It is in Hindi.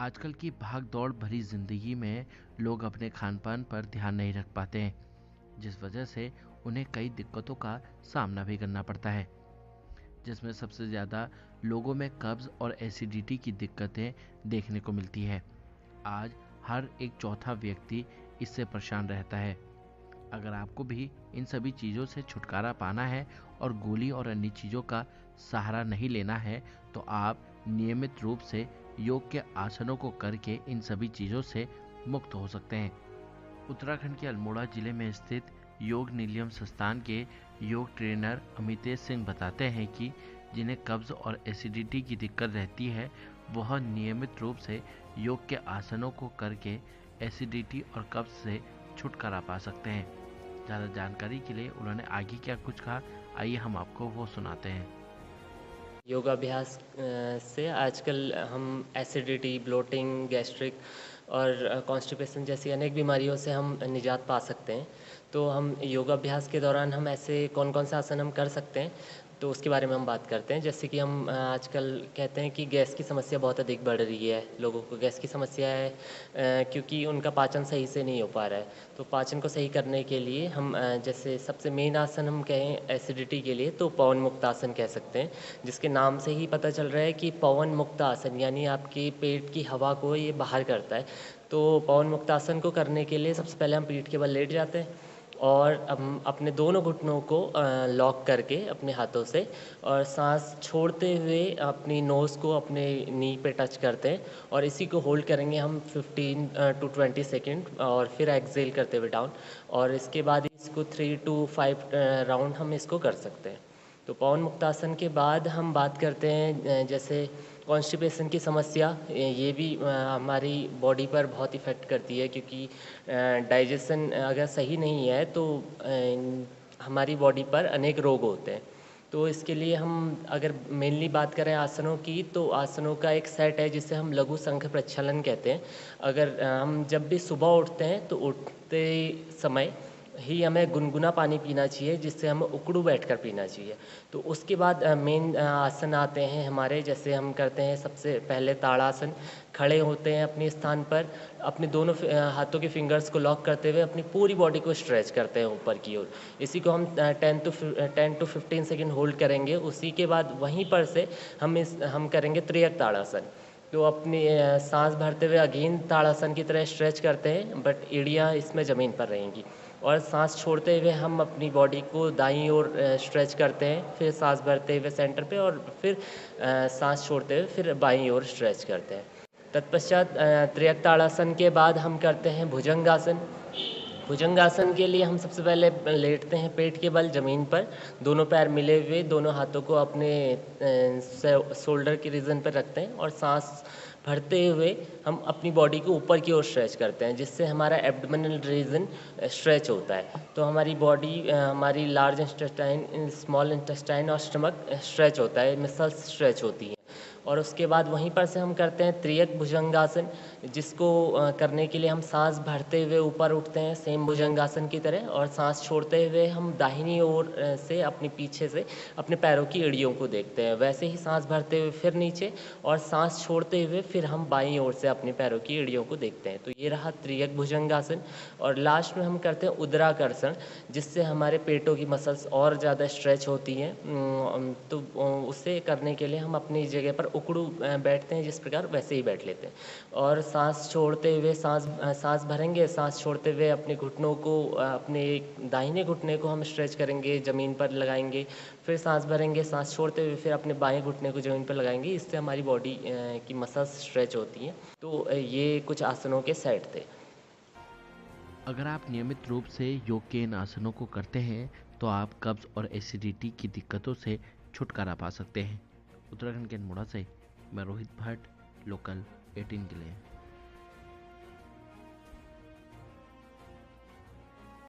आजकल की भाग दौड़ भरी जिंदगी में लोग अपने खान पान पर ध्यान नहीं रख पाते हैं, जिस वजह से उन्हें कई दिक्कतों का सामना भी करना पड़ता है। जिसमें सबसे ज़्यादा लोगों में कब्ज और एसिडिटी की दिक्कतें देखने को मिलती है। आज हर एक चौथा व्यक्ति इससे परेशान रहता है। अगर आपको भी इन सभी चीज़ों से छुटकारा पाना है और गोली और अन्य चीज़ों का सहारा नहीं लेना है, तो आप नियमित रूप से योग के आसनों को करके इन सभी चीज़ों से मुक्त हो सकते हैं। उत्तराखंड के अल्मोड़ा जिले में स्थित योग निलयम संस्थान के योग ट्रेनर अमितेश सिंह बताते हैं कि जिन्हें कब्ज और एसिडिटी की दिक्कत रहती है, वह नियमित रूप से योग के आसनों को करके एसिडिटी और कब्ज से छुटकारा पा सकते हैं। ज़्यादा जानकारी के लिए उन्होंने आगे क्या कुछ कहा, आइए हम आपको वो सुनाते हैं। योगाभ्यास से आजकल हम एसिडिटी, ब्लोटिंग, गैस्ट्रिक और कॉन्स्टिपेशन जैसी अनेक बीमारियों से हम निजात पा सकते हैं। तो हम योगाभ्यास के दौरान हम ऐसे कौन-कौन से आसन हम कर सकते हैं, तो उसके बारे में हम बात करते हैं। जैसे कि हम आजकल कहते हैं कि गैस की समस्या बहुत अधिक बढ़ रही है, लोगों को गैस की समस्या है क्योंकि उनका पाचन सही से नहीं हो पा रहा है। तो पाचन को सही करने के लिए हम जैसे सबसे मेन आसन हम कहें एसिडिटी के लिए तो पवन मुक्त आसन कह सकते हैं, जिसके नाम से ही पता चल रहा है कि पवन मुक्त आसन यानी आपके पेट की हवा को ये बाहर करता है। तो पवन मुक्त आसन को करने के लिए सबसे पहले हम पीठ के बल लेट जाते हैं और हम अपने दोनों घुटनों को लॉक करके अपने हाथों से और सांस छोड़ते हुए अपनी नोज़ को अपने नी पे टच करते हैं और इसी को होल्ड करेंगे हम 15 टू 20 सेकेंड और फिर एक्सेल करते हुए डाउन और इसके बाद इसको 3 टू 5 राउंड हम इसको कर सकते हैं। तो पवन मुक्तासन के बाद हम बात करते हैं जैसे कॉन्स्टिपेशन की समस्या, ये भी हमारी बॉडी पर बहुत इफ़ेक्ट करती है क्योंकि डाइजेशन अगर सही नहीं है तो हमारी बॉडी पर अनेक रोग होते हैं। तो इसके लिए हम अगर मेनली बात करें आसनों की, तो आसनों का एक सेट है जिसे हम लघु शंख प्रक्षालन कहते हैं। अगर हम जब भी सुबह उठते हैं तो उठते समय ही हमें गुनगुना पानी पीना चाहिए, जिससे हमें उकड़ू बैठकर पीना चाहिए। तो उसके बाद मेन आसन आते हैं हमारे, जैसे हम करते हैं सबसे पहले ताड़ासन। खड़े होते हैं अपने स्थान पर, अपने दोनों हाथों के फिंगर्स को लॉक करते हुए अपनी पूरी बॉडी को स्ट्रेच करते हैं ऊपर की ओर। इसी को हम 10 टू 15 सेकेंड होल्ड करेंगे। उसी के बाद वहीं पर से हम करेंगे त्रियक ताड़ासन। तो अपनी सांस भरते हुए अगेन ताड़ासन की तरह स्ट्रेच करते हैं, बट एड़ियाँ इसमें ज़मीन पर रहेंगी और सांस छोड़ते हुए हम अपनी बॉडी को दाईं ओर स्ट्रेच करते हैं, फिर सांस भरते हुए सेंटर पे और फिर सांस छोड़ते हुए फिर बाईं ओर स्ट्रेच करते हैं। तत्पश्चात त्रियक ताड़ासन के बाद हम करते हैं भुजंगासन। भुजंगासन के लिए हम सबसे पहले लेटते हैं पेट के बल ज़मीन पर, दोनों पैर मिले हुए, दोनों हाथों को अपने शोल्डर के रीजन पर रखते हैं और सांस भरते हुए हम अपनी बॉडी को ऊपर की ओर स्ट्रेच करते हैं, जिससे हमारा एब्डोमिनल रीजन स्ट्रेच होता है। तो हमारी बॉडी, हमारी लार्ज इंटेस्टाइन, स्मॉल इंटेस्टाइन और स्टमक स्ट्रेच होता है, मसल्स स्ट्रेच होती हैं। और उसके बाद वहीं पर से हम करते हैं त्रियक भुजंगासन, जिसको करने के लिए हम सांस भरते हुए ऊपर उठते हैं सेम भुजंगासन की तरह, और सांस छोड़ते हुए हम दाहिनी ओर से अपने पीछे से अपने पैरों की एड़ियों को देखते हैं। वैसे ही सांस भरते हुए फिर नीचे और सांस छोड़ते हुए फिर हम बाईं ओर से अपने पैरों की एड़ियों को देखते हैं। तो ये रहा त्रियक भुजंगासन। और लास्ट में हम करते हैं उदराकर्षण, जिससे हमारे पेटों की मसल्स और ज़्यादा स्ट्रेच होती हैं। तो उसे करने के लिए हम अपनी जगह पर उकड़ू बैठते हैं, जिस प्रकार वैसे ही बैठ लेते हैं और सांस छोड़ते हुए सांस भरेंगे, सांस छोड़ते हुए अपने घुटनों को, अपने दाहिने घुटने को हम स्ट्रेच करेंगे, ज़मीन पर लगाएंगे, फिर सांस भरेंगे, सांस छोड़ते हुए फिर अपने बाएं घुटने को ज़मीन पर लगाएंगे। इससे हमारी बॉडी की मसल्स स्ट्रेच होती हैं। तो ये कुछ आसनों के सेट थे। अगर आप नियमित रूप से योग के इन आसनों को करते हैं, तो आप कब्ज और एसिडिटी की दिक्कतों से छुटकारा पा सकते हैं। उत्तराखंड के अल्मोड़ा से मैं रोहित भट्ट, लोकल 18 के लिए।